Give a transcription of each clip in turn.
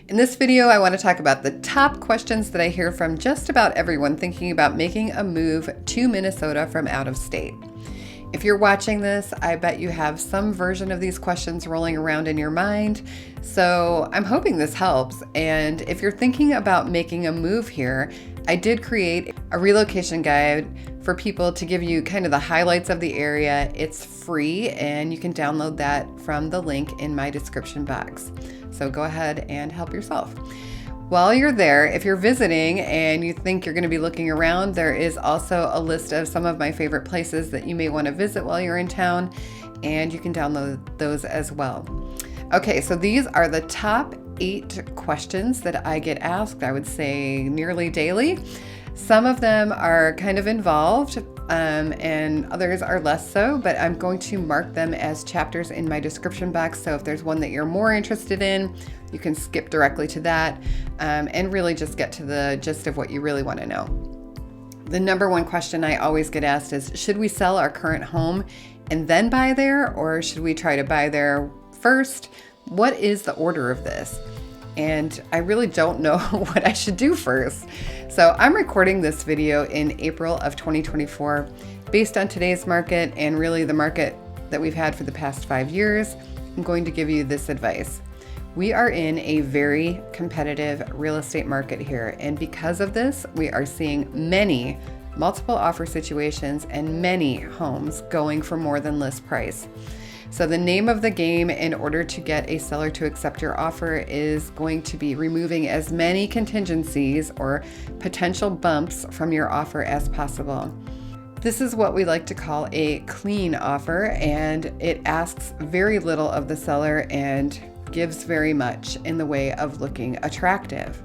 In this video, I want to talk about the top questions that I hear from just about everyone thinking about making a move to Minnesota from out of state. If you're watching this, I bet you have some version of these questions rolling around in your mind, so I'm hoping this helps. And if you're thinking about making a move here, I did create a relocation guide for people to give you kind of the highlights of the area. It's free and you can download that from the link in my description box. So go ahead and help yourself. While you're there, if you're visiting and you think you're going to be looking around, there is also a list of some of my favorite places that you may want to visit while you're in town, and you can download those as well. Okay, so these are the top 8 questions that I get asked, I would say nearly daily. Some of them are kind of involved and others are less so, but I'm going to mark them as chapters in my description box. So if there's one that you're more interested in, you can skip directly to that and really just get to the gist of what you really want to know. The number one question I always get asked is, should we sell our current home and then buy there, or should we try to buy there first? What is the order of this? And I really don't know what I should do first. So I'm recording this video in April of 2024 based on today's market and really the market that we've had for the past 5 years. I'm going to give you this advice. We are in a very competitive real estate market here, and because of this, we are seeing many multiple offer situations and many homes going for more than list price. So the name of the game in order to get a seller to accept your offer is going to be removing as many contingencies or potential bumps from your offer as possible. This is what we like to call a clean offer, and it asks very little of the seller and gives very much in the way of looking attractive.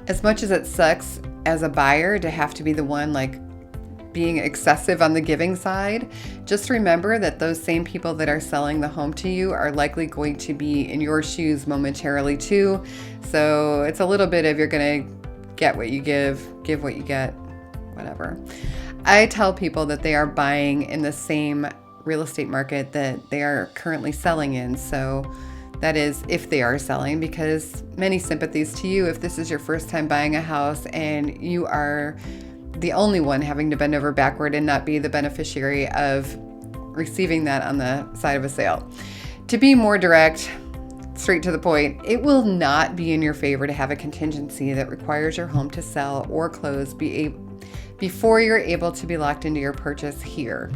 As much as it sucks as a buyer to have to be the one being excessive on the giving side, just remember that those same people that are selling the home to you are likely going to be in your shoes momentarily too. So it's a little bit of you're going to get what you give what you get, whatever. I tell people that they are buying in the same real estate market that they are currently selling in. So that is if they are selling, because many sympathies to you if this is your first time buying a house and you are the only one having to bend over backward and not be the beneficiary of receiving that on the side of a sale. To be more direct, straight to the point, it will not be in your favor to have a contingency that requires your home to sell or close before you're able to be locked into your purchase here.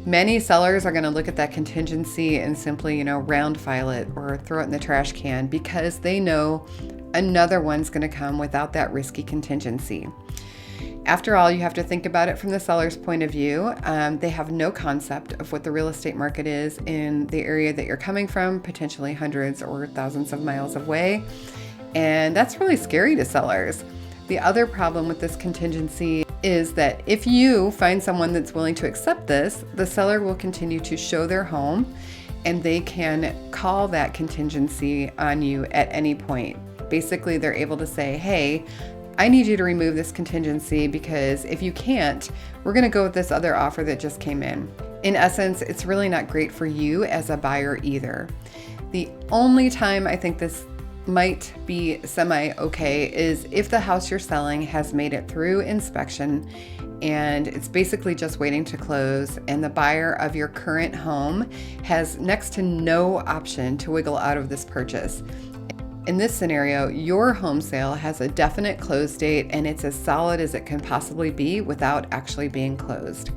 Many sellers are going to look at that contingency and simply, round file it or throw it in the trash can because they know another one's going to come without that risky contingency. After all, you have to think about it from the seller's point of view. They have no concept of what the real estate market is in the area that you're coming from, potentially hundreds or thousands of miles away. And that's really scary to sellers. The other problem with this contingency is that if you find someone that's willing to accept this, the seller will continue to show their home and they can call that contingency on you at any point. Basically, they're able to say, hey, I need you to remove this contingency because if you can't, we're going to go with this other offer that just came in. In essence, it's really not great for you as a buyer either. The only time I think this might be semi-okay is if the house you're selling has made it through inspection and it's basically just waiting to close, and the buyer of your current home has next to no option to wiggle out of this purchase. In this scenario, your home sale has a definite close date and it's as solid as it can possibly be without actually being closed.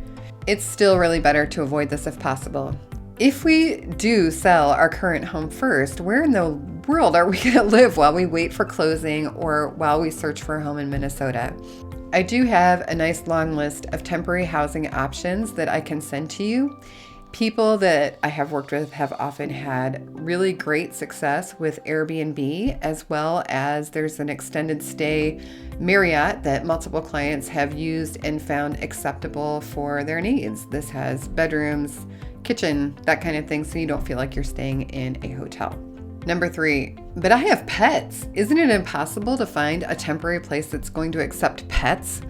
It's still really better to avoid this if possible. If we do sell our current home first, where in the world are we going to live while we wait for closing or while we search for a home in Minnesota? I do have a nice long list of temporary housing options that I can send to you. People that I have worked with have often had really great success with Airbnb, as well as there's an extended stay Marriott that multiple clients have used and found acceptable for their needs. This has bedrooms, kitchen, that kind of thing, so you don't feel like you're staying in a hotel. Number 3, but I have pets. Isn't it impossible to find a temporary place that's going to accept pets?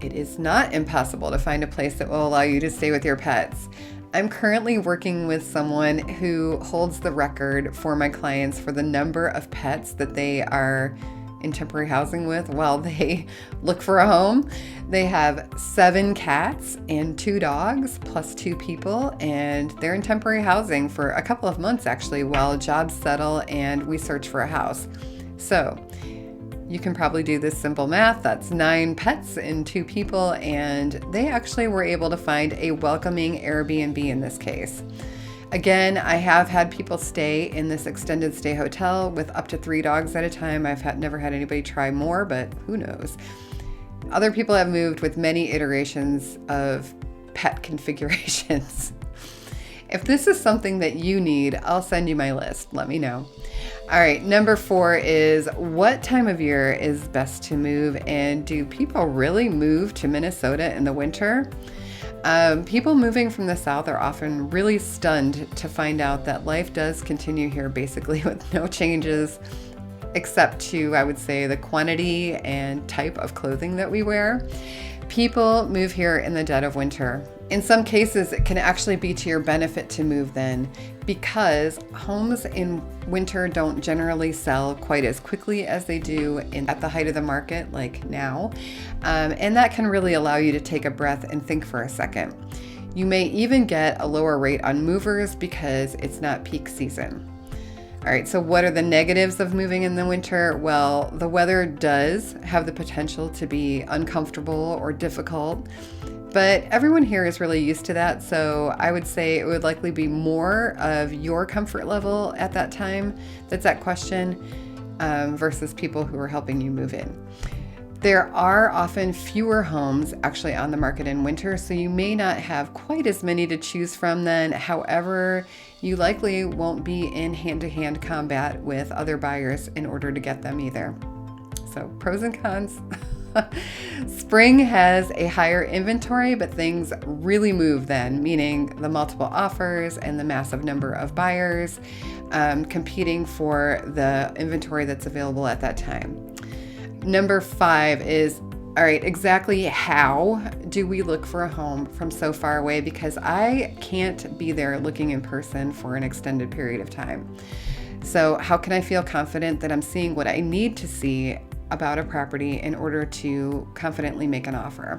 It is not impossible to find a place that will allow you to stay with your pets. I'm currently working with someone who holds the record for my clients for the number of pets that they are in temporary housing with while they look for a home. They have 7 cats and 2 dogs plus 2 people, and they're in temporary housing for a couple of months actually while jobs settle and we search for a house. So you can probably do this simple math. That's 9 pets and 2 people, and they actually were able to find a welcoming Airbnb in this case. Again, I have had people stay in this extended stay hotel with up to 3 dogs at a time. I've never had anybody try more, but who knows. Other people have moved with many iterations of pet configurations. If this is something that you need, I'll send you my list. Let me know. All right, number 4 is what time of year is best to move, and do people really move to Minnesota in the winter? People moving from the South are often really stunned to find out that life does continue here basically with no changes except to, I would say, the quantity and type of clothing that we wear. People move here in the dead of winter. In some cases, it can actually be to your benefit to move then, because homes in winter don't generally sell quite as quickly as they do at the height of the market, like now. And that can really allow you to take a breath and think for a second. You may even get a lower rate on movers because it's not peak season. All right, so what are the negatives of moving in the winter? Well, the weather does have the potential to be uncomfortable or difficult, but everyone here is really used to that. So I would say it would likely be more of your comfort level at that time that's at question versus people who are helping you move in. There are often fewer homes actually on the market in winter, so you may not have quite as many to choose from then. However, you likely won't be in hand-to-hand combat with other buyers in order to get them either. So pros and cons. Spring has a higher inventory, but things really move then, meaning the multiple offers and the massive number of buyers competing for the inventory that's available at that time. Number 5 is, all right, exactly how do we look for a home from so far away? Because I can't be there looking in person for an extended period of time. So how can I feel confident that I'm seeing what I need to see about a property in order to confidently make an offer?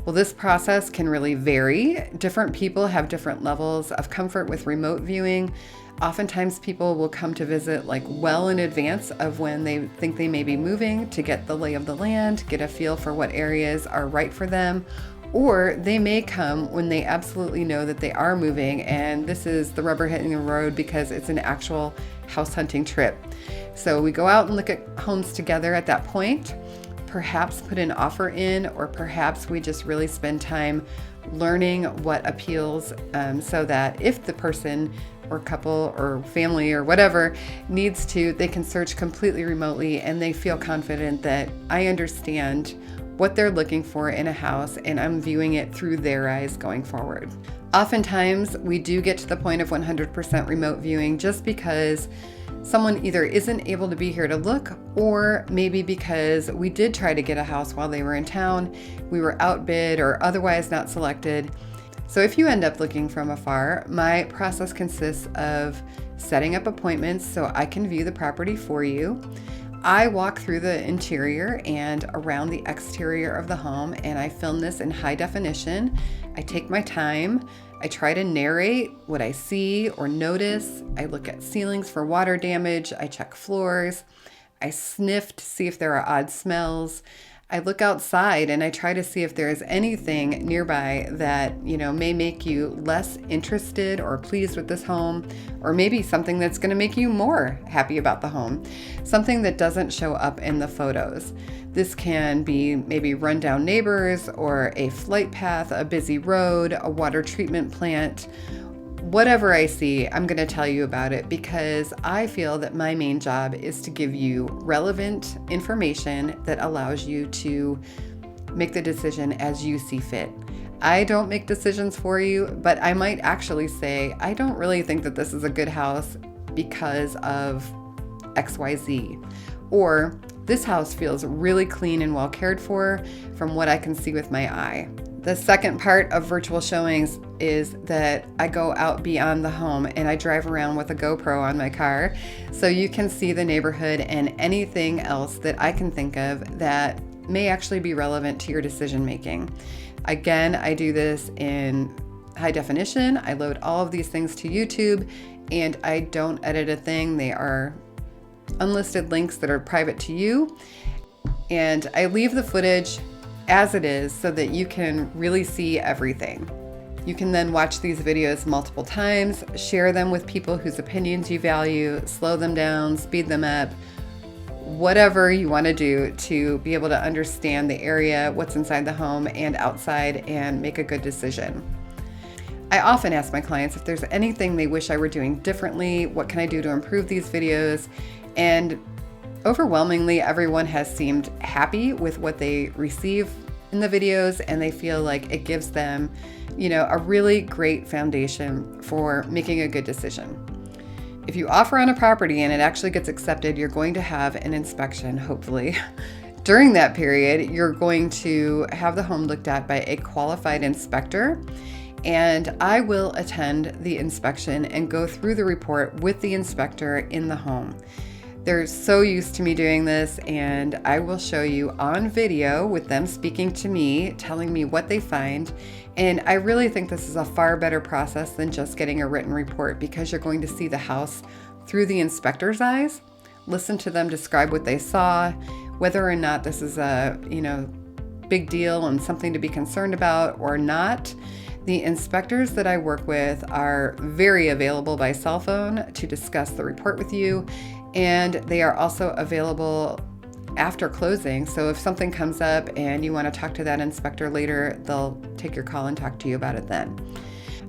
Well, this process can really vary. Different people have different levels of comfort with remote viewing. Oftentimes people will come to visit like well in advance of when they think they may be moving to get the lay of the land, get a feel for what areas are right for them, or they may come when they absolutely know that they are moving and this is the rubber hitting the road because it's an actual house hunting trip. So we go out and look at homes together at that point, perhaps put an offer in, or perhaps we just really spend time learning what appeals so that if the person or couple or family or whatever needs to, they can search completely remotely and they feel confident that I understand what they're looking for in a house and I'm viewing it through their eyes going forward. Oftentimes we do get to the point of 100% remote viewing just because someone either isn't able to be here to look, or maybe because we did try to get a house while they were in town, we were outbid or otherwise not selected. So if you end up looking from afar, my process consists of setting up appointments so I can view the property for you. I walk through the interior and around the exterior of the home, and I film this in high definition. I take my time. I try to narrate what I see or notice. I look at ceilings for water damage. I check floors. I sniff to see if there are odd smells. I look outside and I try to see if there is anything nearby that, may make you less interested or pleased with this home, or maybe something that's going to make you more happy about the home, something that doesn't show up in the photos. This can be maybe rundown neighbors or a flight path, a busy road, a water treatment plant. Whatever I see, I'm going to tell you about it because I feel that my main job is to give you relevant information that allows you to make the decision as you see fit. I don't make decisions for you, but I might actually say, I don't really think that this is a good house because of XYZ. Or this house feels really clean and well cared for from what I can see with my eye. The second part of virtual showings is that I go out beyond the home and I drive around with a GoPro on my car so you can see the neighborhood and anything else that I can think of that may actually be relevant to your decision making. Again, I do this in high definition. I load all of these things to YouTube and I don't edit a thing. They are unlisted links that are private to you. And I leave the footage as it is so that you can really see everything. You can then watch these videos multiple times, share them with people whose opinions you value, slow them down, speed them up, whatever you want to do to be able to understand the area, what's inside the home and outside, and make a good decision. I often ask my clients if there's anything they wish I were doing differently, what can I do to improve these videos? And overwhelmingly, everyone has seemed happy with what they receive in the videos, and they feel like it gives them, a really great foundation for making a good decision. If you offer on a property and it actually gets accepted, you're going to have an inspection, hopefully. During that period, you're going to have the home looked at by a qualified inspector, and I will attend the inspection and go through the report with the inspector in the home. They're so used to me doing this, and I will show you on video with them speaking to me, telling me what they find. And I really think this is a far better process than just getting a written report, because you're going to see the house through the inspector's eyes, listen to them describe what they saw, whether or not this is a, big deal and something to be concerned about or not. The inspectors that I work with are very available by cell phone to discuss the report with you. And they are also available after closing. So if something comes up and you want to talk to that inspector later, they'll take your call and talk to you about it then.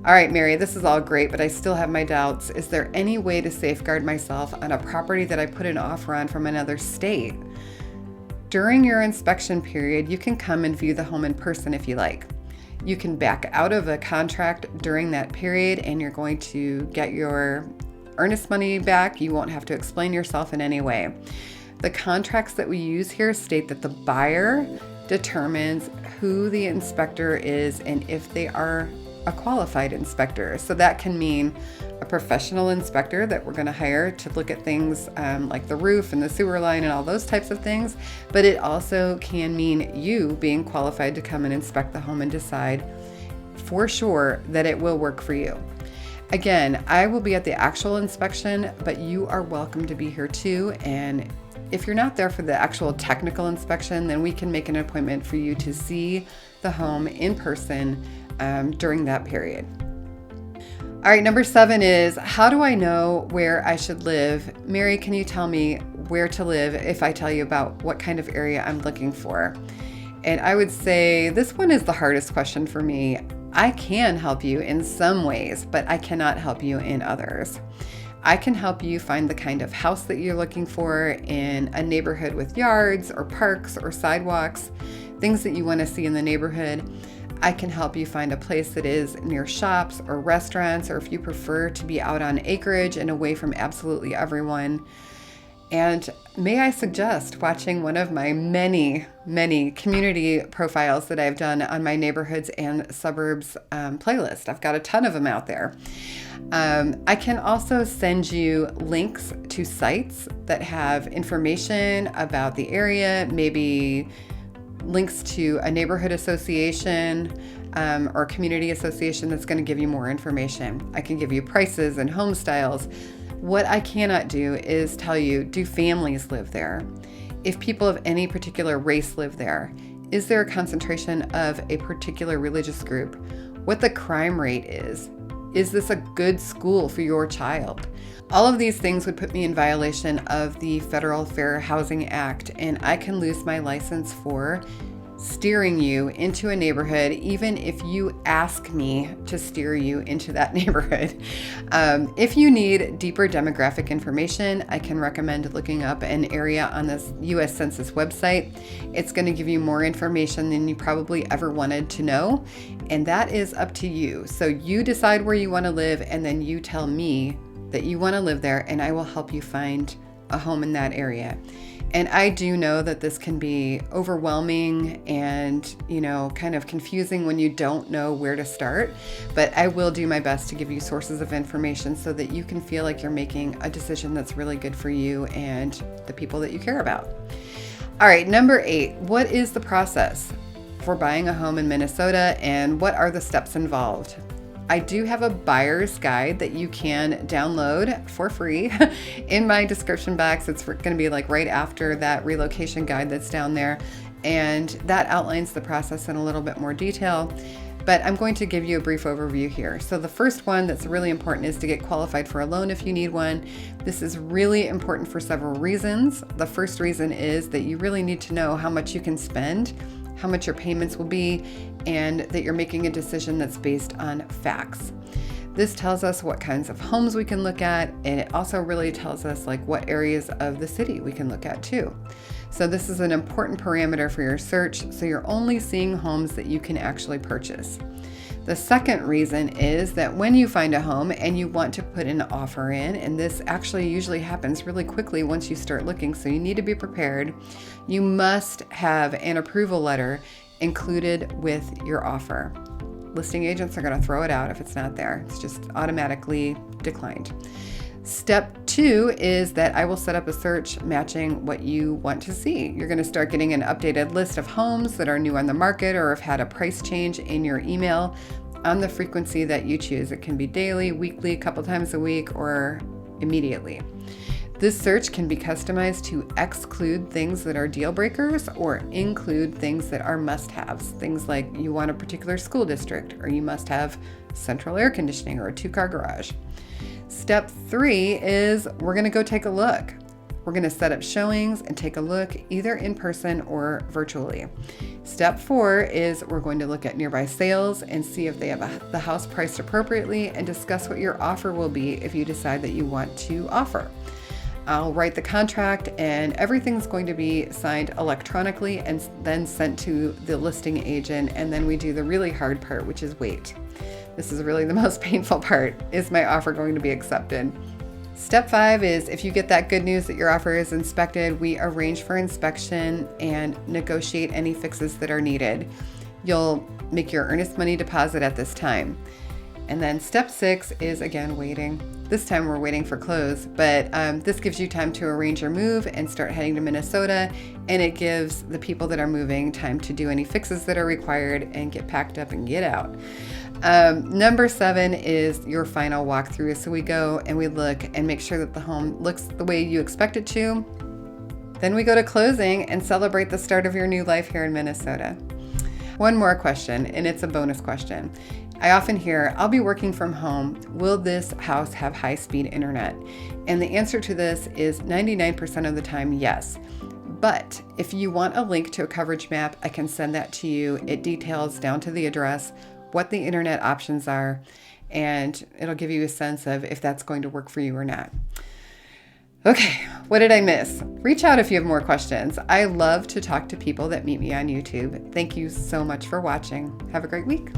All right, Mary, this is all great, but I still have my doubts. Is there any way to safeguard myself on a property that I put an offer on from another state? During your inspection period, you can come and view the home in person if you like. You can back out of a contract during that period and you're going to get your earnest money back. You won't have to explain yourself in any way. The contracts that we use here state that the buyer determines who the inspector is and if they are a qualified inspector. So that can mean a professional inspector that we're going to hire to look at things like the roof and the sewer line and all those types of things. But it also can mean you being qualified to come and inspect the home and decide for sure that it will work for you. Again, I will be at the actual inspection, but you are welcome to be here too. And if you're not there for the actual technical inspection, then we can make an appointment for you to see the home in person during that period. All right, number 7 is, how do I know where I should live? Mary, can you tell me where to live if I tell you about what kind of area I'm looking for? And I would say this one is the hardest question for me. I can help you in some ways, but I cannot help you in others. I can help you find the kind of house that you're looking for in a neighborhood with yards or parks or sidewalks, things that you want to see in the neighborhood. I can help you find a place that is near shops or restaurants, or if you prefer to be out on acreage and away from absolutely everyone. And may I suggest watching one of my many, many community profiles that I've done on my neighborhoods and suburbs playlist. I've got a ton of them out there. I can also send you links to sites that have information about the area, maybe links to a neighborhood association or community association that's going to give you more information. I can give you prices and home styles. What I cannot do is tell you, do families live there? If people of any particular race live there, is there a concentration of a particular religious group? What the crime rate is? Is this a good school for your child? All of these things would put me in violation of the Federal Fair Housing Act, and I can lose my license for steering you into a neighborhood, even if you ask me to steer you into that neighborhood. If you need deeper demographic information, I can recommend looking up an area on this U.S. Census website. It's going to give you more information than you probably ever wanted to know, and that is up to you. So you decide where you want to live, and then you tell me that you want to live there, and I will help you find a home in that area. And I do know that this can be overwhelming and, kind of confusing when you don't know where to start. But I will do my best to give you sources of information so that you can feel like you're making a decision that's really good for you and the people that you care about. All right, number 8, what is the process for buying a home in Minnesota and what are the steps involved? I do have a buyer's guide that you can download for free in my description box. It's going to be like right after that relocation guide that's down there. And that outlines the process in a little bit more detail. But I'm going to give you a brief overview here. So the first one that's really important is to get qualified for a loan if you need one. This is really important for several reasons. The first reason is that you really need to know how much you can spend, how much your payments will be, and that you're making a decision that's based on facts. This tells us what kinds of homes we can look at, and it also really tells us like what areas of the city we can look at too. So this is an important parameter for your search, so you're only seeing homes that you can actually purchase. The second reason is that when you find a home and you want to put an offer in, and this actually usually happens really quickly once you start looking, so you need to be prepared, you must have an approval letter included with your offer. Listing agents are going to throw it out if it's not there. It's just automatically declined. Step 2 is that I will set up a search matching what you want to see. You're going to start getting an updated list of homes that are new on the market or have had a price change in your email on the frequency that you choose. It can be daily, weekly, a couple times a week, or immediately. This search can be customized to exclude things that are deal breakers or include things that are must-haves. Things like you want a particular school district, or you must have central air conditioning or a 2-car garage. Step 3 is we're going to go take a look. We're going to set up showings and take a look either in person or virtually. Step 4 is we're going to look at nearby sales and see if they have the house priced appropriately and discuss what your offer will be if you decide that you want to offer. I'll write the contract and everything's going to be signed electronically and then sent to the listing agent, and then we do the really hard part, which is wait. This is really the most painful part. Is my offer going to be accepted? Step 5 is if you get that good news that your offer is inspected, we arrange for inspection and negotiate any fixes that are needed. You'll make your earnest money deposit at this time. And then step 6 is again waiting. This time we're waiting for close, but this gives you time to arrange your move and start heading to Minnesota, and it gives the people that are moving time to do any fixes that are required and get packed up and get out. Number 7 is your final walkthrough. So we go and we look and make sure that the home looks the way you expect it to. Then we go to closing and celebrate the start of your new life here in Minnesota. One more question, and it's a bonus question. I often hear, I'll be working from home. Will this house have high-speed internet? And the answer to this is 99% of the time, yes. But if you want a link to a coverage map, I can send that to you. It details down to the address what the internet options are, and it'll give you a sense of if that's going to work for you or not. Okay, what did I miss? Reach out if you have more questions. I love to talk to people that meet me on YouTube. Thank you so much for watching. Have a great week.